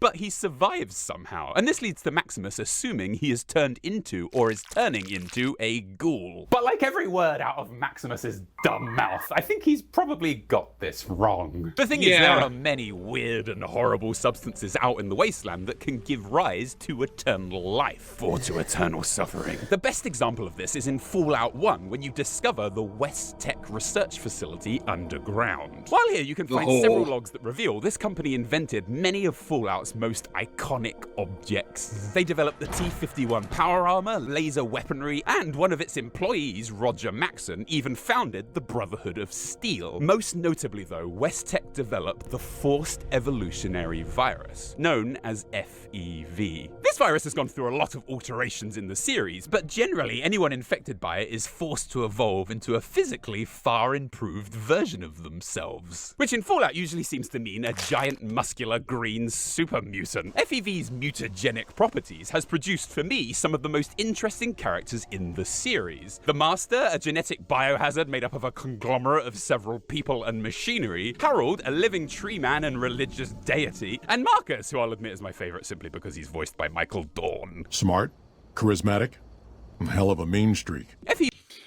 But he survives somehow. And this leads to Maximus assuming he is turned into, or is turning into, a ghoul. But like every word out of Maximus's dumb mouth. I think he's probably got this wrong. The thing is, there are many weird and horrible substances out in the wasteland that can give rise to eternal life, or to eternal suffering. The best example of this is in Fallout 1, when you discover the West Tech research facility underground. While here, you can find several logs that reveal this company invented many of Fallout's most iconic objects. They developed the T-51 power armor, laser weaponry, and one of its employees, Roger Maxson, even founded the Brotherhood of Steel. Most notably though, West Tech developed the Forced Evolutionary Virus, known as FEV. This virus has gone through a lot of alterations in the series, but generally anyone infected by it is forced to evolve into a physically far improved version of themselves. Which in Fallout usually seems to mean a giant muscular green super mutant. FEV's mutagenic properties has produced for me some of the most interesting characters in the series. The Master, a genetic biohazard made up of a conglomerate of several people and machinery, Harold, a living tree man and religious deity, and Marcus, who I'll admit is my favorite simply because he's voiced by Michael Dorn. Smart, charismatic, hell of a mean streak.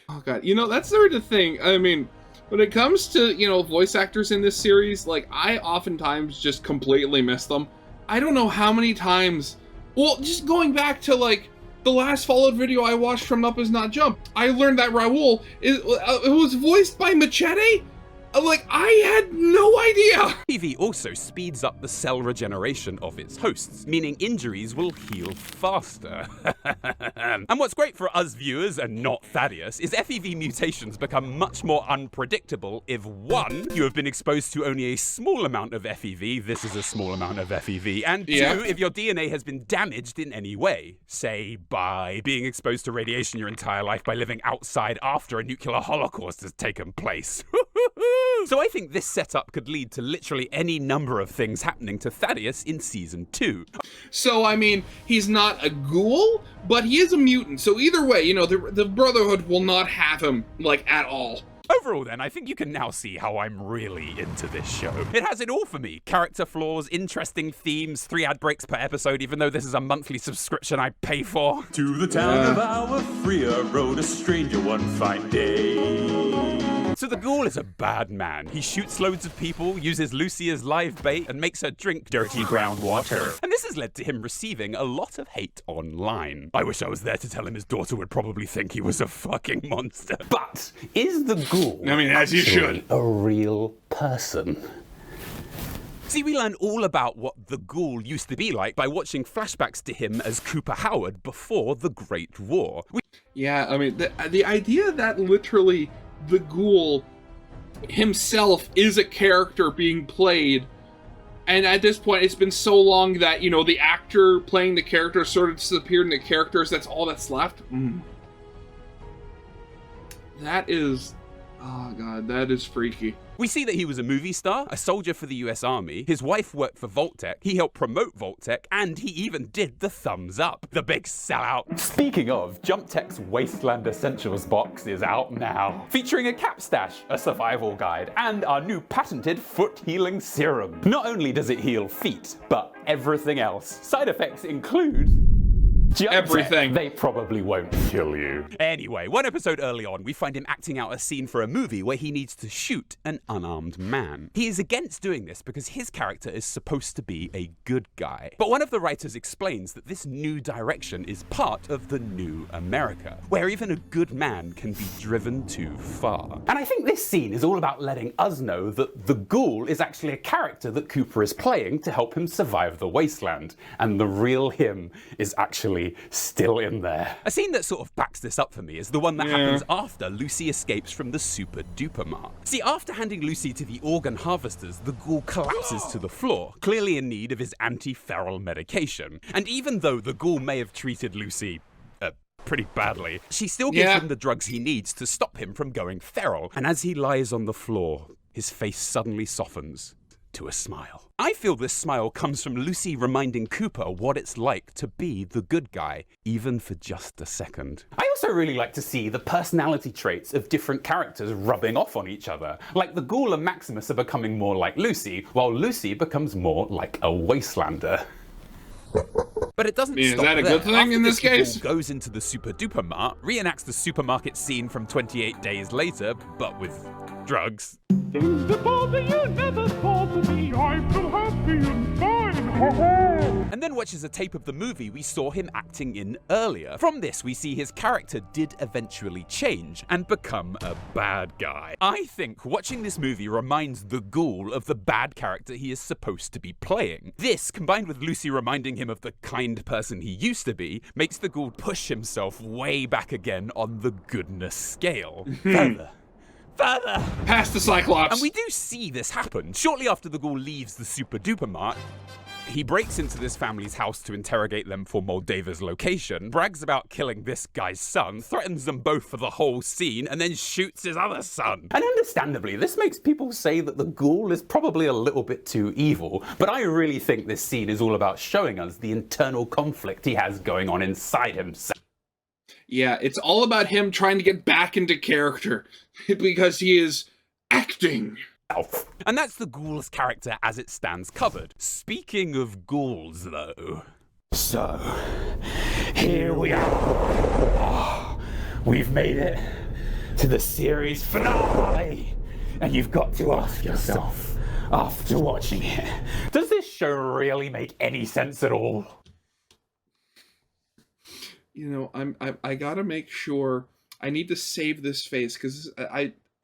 Oh god, you know, that's sort of the thing. I mean, when it comes to, you know, voice actors in this series, like, I oftentimes just completely miss them. I don't know how many times, well, just going back to, like, the last Fallout video I watched from upisnotjump, I learned that Raoul, it was voiced by Machete? Like, I had no idea! FEV also speeds up the cell regeneration of its hosts, meaning injuries will heal faster. And what's great for us viewers, and not Thaddeus, is FEV mutations become much more unpredictable if 1, you have been exposed to only a small amount of FEV, this is a small amount of FEV, and 2, if your DNA has been damaged in any way, say by being exposed to radiation your entire life by living outside after a nuclear holocaust has taken place. So I think this setup could lead to literally any number of things happening to Thaddeus in Season 2. So, I mean, he's not a ghoul, but he is a mutant, so either way, you know, the Brotherhood will not have him, like, at all. Overall then, I think you can now see how I'm really into this show. It has it all for me. Character flaws, interesting themes, 3 ad breaks per episode, even though this is a monthly subscription I pay for. To the town of our Freer rode a stranger one fine day. So the Ghoul is a bad man. He shoots loads of people, uses Lucy as live bait, and makes her drink dirty groundwater. And this has led to him receiving a lot of hate online. I wish I was there to tell him his daughter would probably think he was a fucking monster. But is the Ghoul, I mean, as you should, a real person? See, we learn all about what the Ghoul used to be like by watching flashbacks to him as Cooper Howard before the Great War. Yeah, I mean, the idea that literally the Ghoul himself is a character being played, and at this point it's been so long that, you know, the actor playing the character sort of disappeared and the characters, that's all that's left. That is, oh god, that is freaky. We see that he was a movie star, a soldier for the US Army, his wife worked for Vault-Tec, he helped promote Vault-Tec, and he even did the thumbs up, the big sellout. Speaking of, Jump-Tech's Wasteland Essentials box is out now, featuring a cap stash, a survival guide, and our new patented foot healing serum. Not only does it heal feet, but everything else. Side effects include everything. They probably won't kill you. Anyway, one episode early on, we find him acting out a scene for a movie where he needs to shoot an unarmed man. He is against doing this because his character is supposed to be a good guy. But one of the writers explains that this new direction is part of the new America, where even a good man can be driven too far. And I think this scene is all about letting us know that the Ghoul is actually a character that Cooper is playing to help him survive the wasteland, and the real him is actually still in there. A scene that sort of backs this up for me is the one that happens after Lucy escapes from the Super Duper Mart. See, after handing Lucy to the organ harvesters, the Ghoul collapses to the floor, clearly in need of his anti-feral medication. And even though the Ghoul may have treated Lucy pretty badly, she still gives him the drugs he needs to stop him from going feral. And as he lies on the floor, his face suddenly softens to a smile. I feel this smile comes from Lucy reminding Cooper what it's like to be the good guy, even for just a second. I also really like to see the personality traits of different characters rubbing off on each other. Like the Ghoul and Maximus are becoming more like Lucy, while Lucy becomes more like a wastelander. But it doesn't Is stop that a there. good thing After in this Ghoul case? goes into the Super Duper Mart, reenacts the supermarket scene from 28 Days Later, but with drugs. Things that bother you never bother me. I'm so happy and fine. And then watches a tape of the movie we saw him acting in earlier. From this, we see his character did eventually change and become a bad guy. I think watching this movie reminds the Ghoul of the bad character he is supposed to be playing. This, combined with Lucy reminding him of the kind person he used to be, makes the Ghoul push himself way back again on the goodness scale. Further. Past the Cyclops. And we do see this happen. Shortly after the Ghoul leaves the Super Duper Mart, he breaks into this family's house to interrogate them for Moldaver's location, brags about killing this guy's son, threatens them both for the whole scene, and then shoots his other son. And understandably, this makes people say that the Ghoul is probably a little bit too evil, but I really think this scene is all about showing us the internal conflict he has going on inside himself. Yeah, it's all about him trying to get back into character because he is acting. And that's the Ghoul's character as it stands covered. Speaking of ghouls, though. So, here we are. We've made it to the series finale. And you've got to ask yourself, after watching it, does this show really make any sense at all? You know, I gotta make sure. I need to save this face because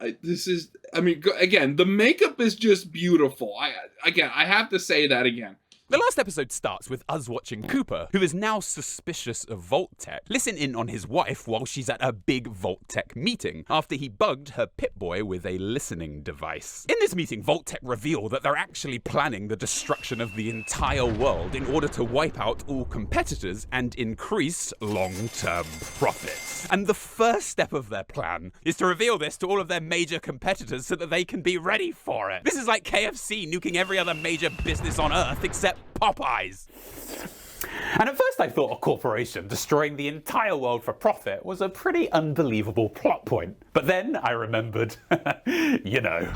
again, the makeup is just beautiful. I have to say that again. The last episode starts with us watching Cooper, who is now suspicious of Vault-Tec, listen in on his wife while she's at a big Vault-Tec meeting, after he bugged her Pip-Boy with a listening device. In this meeting, Vault-Tec reveal that they're actually planning the destruction of the entire world in order to wipe out all competitors and increase long-term profits. And the first step of their plan is to reveal this to all of their major competitors so that they can be ready for it. This is like KFC nuking every other major business on Earth except Popeyes. And at first I thought a corporation destroying the entire world for profit was a pretty unbelievable plot point. But then I remembered, you know.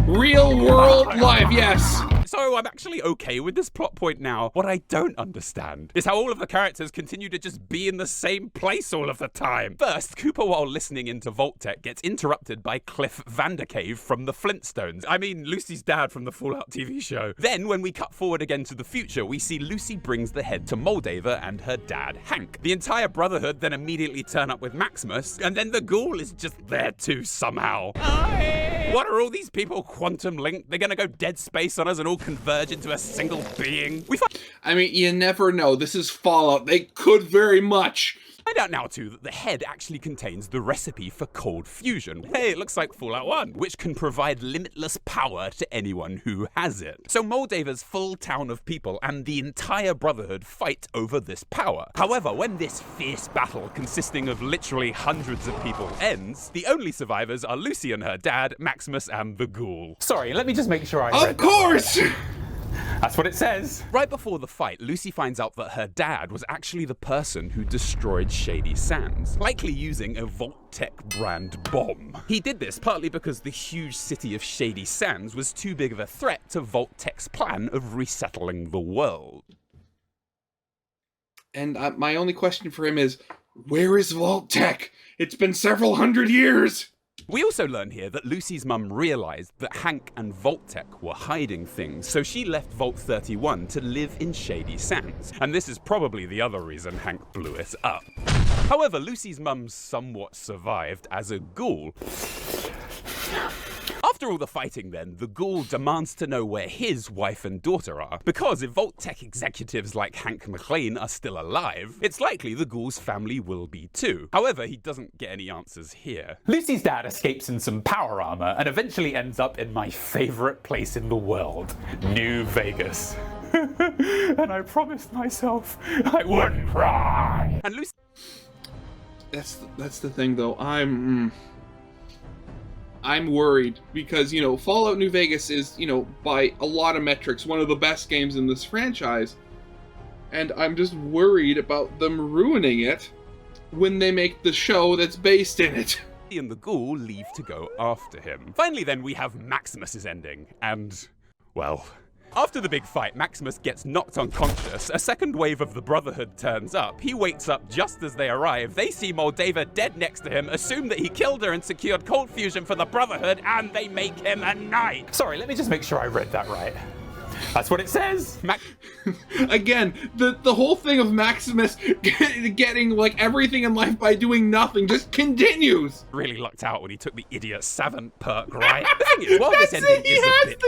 Real world life, yes. So I'm actually okay with this plot point now. What I don't understand is how all of the characters continue to just be in the same place all of the time. First, Cooper, while listening into Vault-Tec, gets interrupted by Cliff Vandercave from the Flintstones. I mean, Lucy's dad from the Fallout TV show. Then, when we cut forward again to the future, we see Lucy brings the head to Moldaver and her dad, Hank. The entire Brotherhood then immediately turn up with Maximus, and then the Ghoul is just there too somehow. What are all these people quantum linked? They're gonna go dead space on us and all converge into a single being? I mean, you never know. This is Fallout. They could very much. Find out now too that the head actually contains the recipe for cold fusion. Hey, it looks like Fallout 1, which can provide limitless power to anyone who has it. So Moldaver's full town of people and the entire Brotherhood fight over this power. However, when this fierce battle consisting of literally hundreds of people ends, the only survivors are Lucy and her dad, Maximus and the Ghoul. Sorry, let me just make sure I read Of course! That's what it says. Right before the fight, Lucy finds out that her dad was actually the person who destroyed Shady Sands, likely using a Vault-Tec brand bomb. He did this partly because the huge city of Shady Sands was too big of a threat to Vault-Tec's plan of resettling the world. And my only question for him is, where is Vault-Tec? It's been several hundred years! We also learn here that Lucy's mum realised that Hank and Vault-Tec were hiding things, so she left Vault 31 to live in Shady Sands, and this is probably the other reason Hank blew it up. However, Lucy's mum somewhat survived as a ghoul. After all the fighting then, the Ghoul demands to know where his wife and daughter are, because if Vault-Tec executives like Hank McClane are still alive, it's likely the Ghoul's family will be too. However, he doesn't get any answers here. Lucy's dad escapes in some power armor and eventually ends up in my favorite place in the world, New Vegas. And I promised myself I wouldn't cry. And Lucy... That's the thing though, I'm worried because, you know, Fallout New Vegas is, you know, by a lot of metrics, one of the best games in this franchise. And I'm just worried about them ruining it when they make the show that's based in it. and the Ghoul leave to go after him. Finally then, we have Maximus's ending, and, well, After the big fight, Maximus gets knocked unconscious, a second wave of the Brotherhood turns up, he wakes up just as they arrive, they see Moldava dead next to him, assume that he killed her and secured cold fusion for the Brotherhood, and they make him a knight! Sorry, let me just make sure I read that right. That's what it says. Again, the whole thing of Maximus getting like everything in life by doing nothing just continues. Really lucked out when he took the idiot savant perk, right? The thing is, while this ending is a bit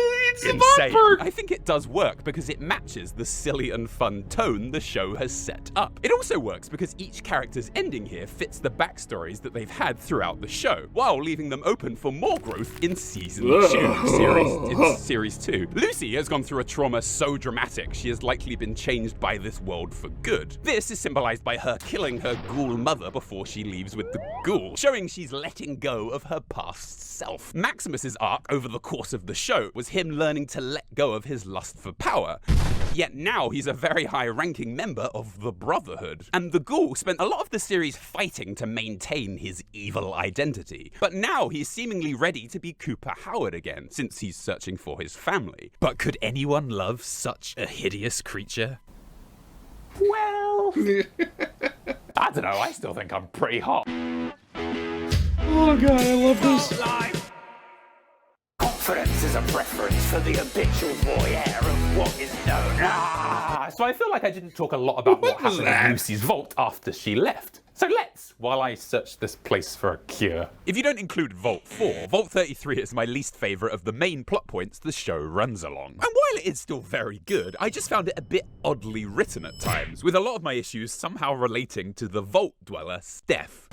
insane, I think it does work because it matches the silly and fun tone the show has set up. It also works because each character's ending here fits the backstories that they've had throughout the show, while leaving them open for more growth in series 2. Lucy has gone through a trauma so dramatic she has likely been changed by this world for good. This is symbolized by her killing her ghoul mother before she leaves with the ghoul, showing she's letting go of her past self. Maximus's arc over the course of the show was him learning to let go of his lust for power. Yet now he's a very high-ranking member of the Brotherhood. And the Ghoul spent a lot of the series fighting to maintain his evil identity. But now he's seemingly ready to be Cooper Howard again, since he's searching for his family. But could anyone love such a hideous creature? Well, I don't know, I still think I'm pretty hot. Oh god, I love this. Confidence is a preference for the habitual voyeur of what is known. So I feel like I didn't talk a lot about what happened in Lucy's vault after she left. So let's, while I search this place for a cure. If you don't include Vault 4, Vault 33 is my least favourite of the main plot points the show runs along. And while it is still very good, I just found it a bit oddly written at times, with a lot of my issues somehow relating to the Vault dweller, Steph.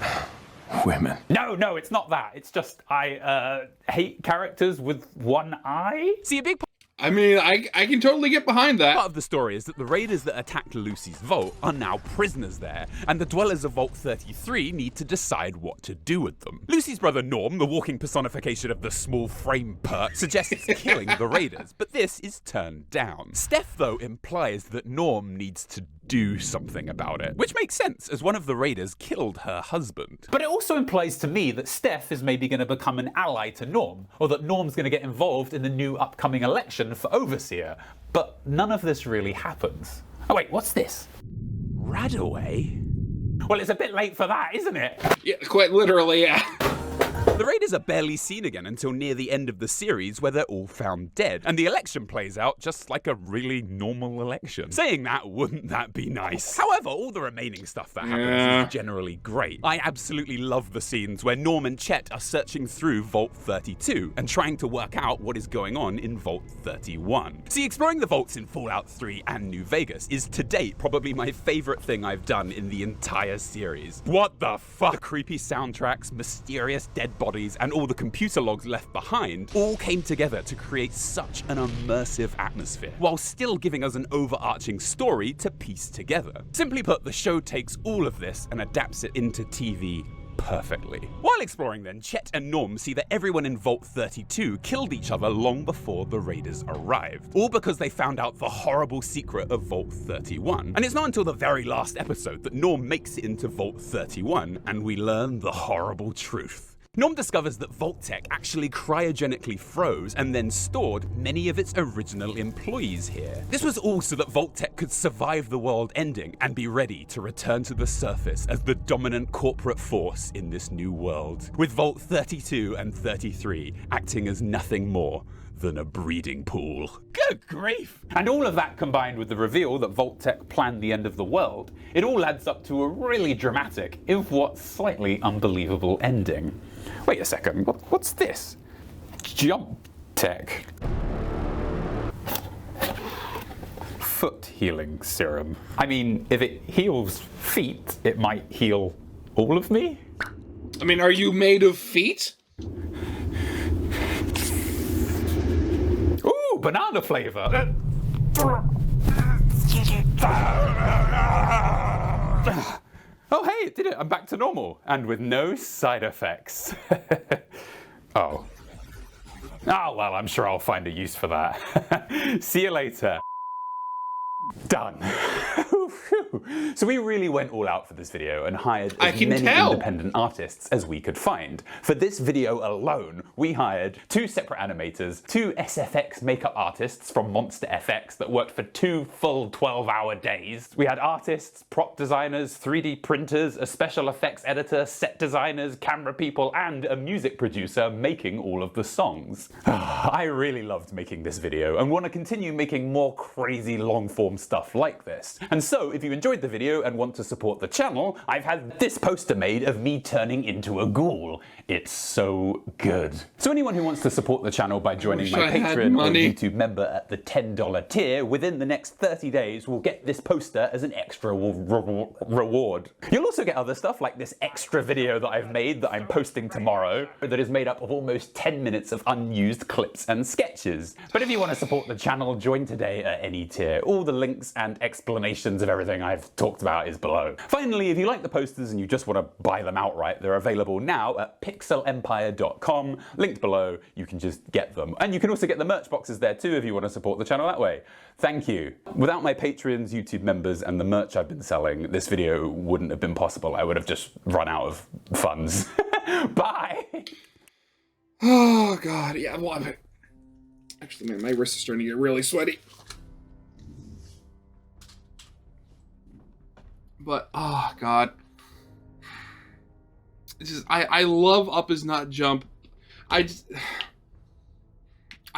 Women. No, it's not that. It's just I hate characters with one eye. See, a big I mean, I can totally get behind that. part of the story is that the raiders that attacked Lucy's vault are now prisoners there, and the dwellers of Vault 33 need to decide what to do with them. Lucy's brother Norm, the walking personification of the small frame perk, suggests killing the raiders, but this is turned down. Steph, though, implies that Norm needs to do something about it, which makes sense, as one of the raiders killed her husband. But it also implies to me that Steph is maybe going to become an ally to Norm, or that Norm's going to get involved in the new upcoming election for Overseer. But none of this really happens. Oh wait, what's this? Radaway? Well, it's a bit late for that, isn't it? Yeah, quite literally, yeah. The raiders are barely seen again until near the end of the series, where they're all found dead, and the election plays out just like a really normal election. Saying that, wouldn't that be nice? However, all the remaining stuff that happens is generally great. I absolutely love the scenes where Norm and Chet are searching through Vault 32 and trying to work out what is going on in Vault 31. See, exploring the vaults in Fallout 3 and New Vegas is to date probably my favorite thing I've done in the entire series. What the fuck? The creepy soundtracks, mysterious dead bodies, and all the computer logs left behind all came together to create such an immersive atmosphere, while still giving us an overarching story to piece together. Simply put, the show takes all of this and adapts it into TV perfectly. While exploring then, Chet and Norm see that everyone in Vault 32 killed each other long before the raiders arrived, all because they found out the horrible secret of Vault 31. And it's not until the very last episode that Norm makes it into Vault 31 and we learn the horrible truth. Norm discovers that Vault-Tec actually cryogenically froze and then stored many of its original employees here. This was all so that Vault-Tec could survive the world ending and be ready to return to the surface as the dominant corporate force in this new world, with Vault 32 and 33 acting as nothing more than a breeding pool. Good grief! And all of that combined with the reveal that Vault-Tec planned the end of the world, it all adds up to a really dramatic, if what slightly unbelievable ending. Wait a second, what's this? Jump tech. Foot healing serum. I mean, if it heals feet, it might heal all of me? I mean, are you made of feet? Ooh, banana flavor. Oh, hey, it did it. I'm back to normal. And with no side effects. Oh. Oh, well, I'm sure I'll find a use for that. See you later. Done. So we really went all out for this video and hired as many independent artists as we could find. For this video alone, we hired 2 separate animators, 2 SFX makeup artists from Monster FX that worked for 2 full 12-hour days. We had artists, prop designers, 3D printers, a special effects editor, set designers, camera people, and a music producer making all of the songs. I really loved making this video and want to continue making more crazy long-form stuff like this. And so, if you enjoyed the video and want to support the channel, I've had this poster made of me turning into a ghoul. It's so good. So anyone who wants to support the channel by joining my Patreon or YouTube member at the $10 tier within the next 30 days will get this poster as an extra reward. You'll also get other stuff like this extra video that I've made that I'm posting tomorrow that is made up of almost 10 minutes of unused clips and sketches. But if you want to support the channel, join today at any tier. All the links and explanations of everything I've talked about is below. Finally, if you like the posters and you just want to buy them outright, they're available now at pixelempire.com, linked below. You can just get them. And you can also get the merch boxes there too if you want to support the channel that way. Thank you. Without my Patreons, YouTube members, and the merch I've been selling, this video wouldn't have been possible. I would have just run out of funds. Bye! Oh, God. Yeah, well, actually, man, my wrist is starting to get really sweaty. But, oh, God. It's just, I love upisnotjump. I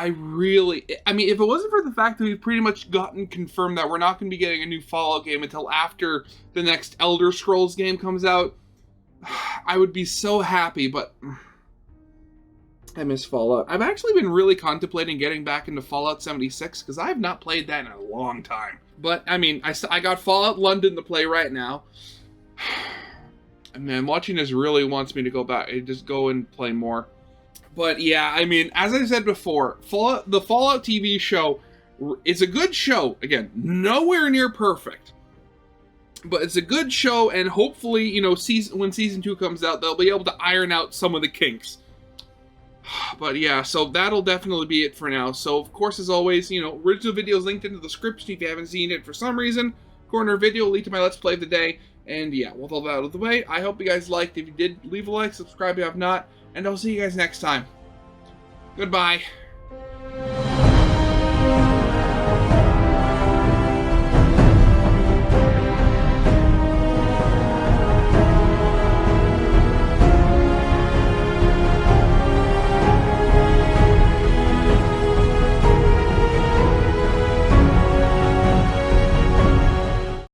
mean, if it wasn't for the fact that we've pretty much gotten confirmed that we're not going to be getting a new Fallout game until after the next Elder Scrolls game comes out, I would be so happy, but I miss Fallout. I've actually been really contemplating getting back into Fallout 76 because I have not played that in a long time. But, I mean, I got Fallout London to play right now. And man, watching this really wants me to go back and just go and play more. But yeah, I mean, as I said before, the Fallout TV show is a good show. Again, nowhere near perfect. But it's a good show, and hopefully, you know, when season 2 comes out, they'll be able to iron out some of the kinks. But yeah, so that'll definitely be it for now. So, of course, as always, you know, original videos linked in the description if you haven't seen it for some reason. Corner video will lead to my Let's Play of the day. And yeah, with all that out of the way, I hope you guys liked. If you did, leave a like, subscribe if you have not, and I'll see you guys next time. Goodbye.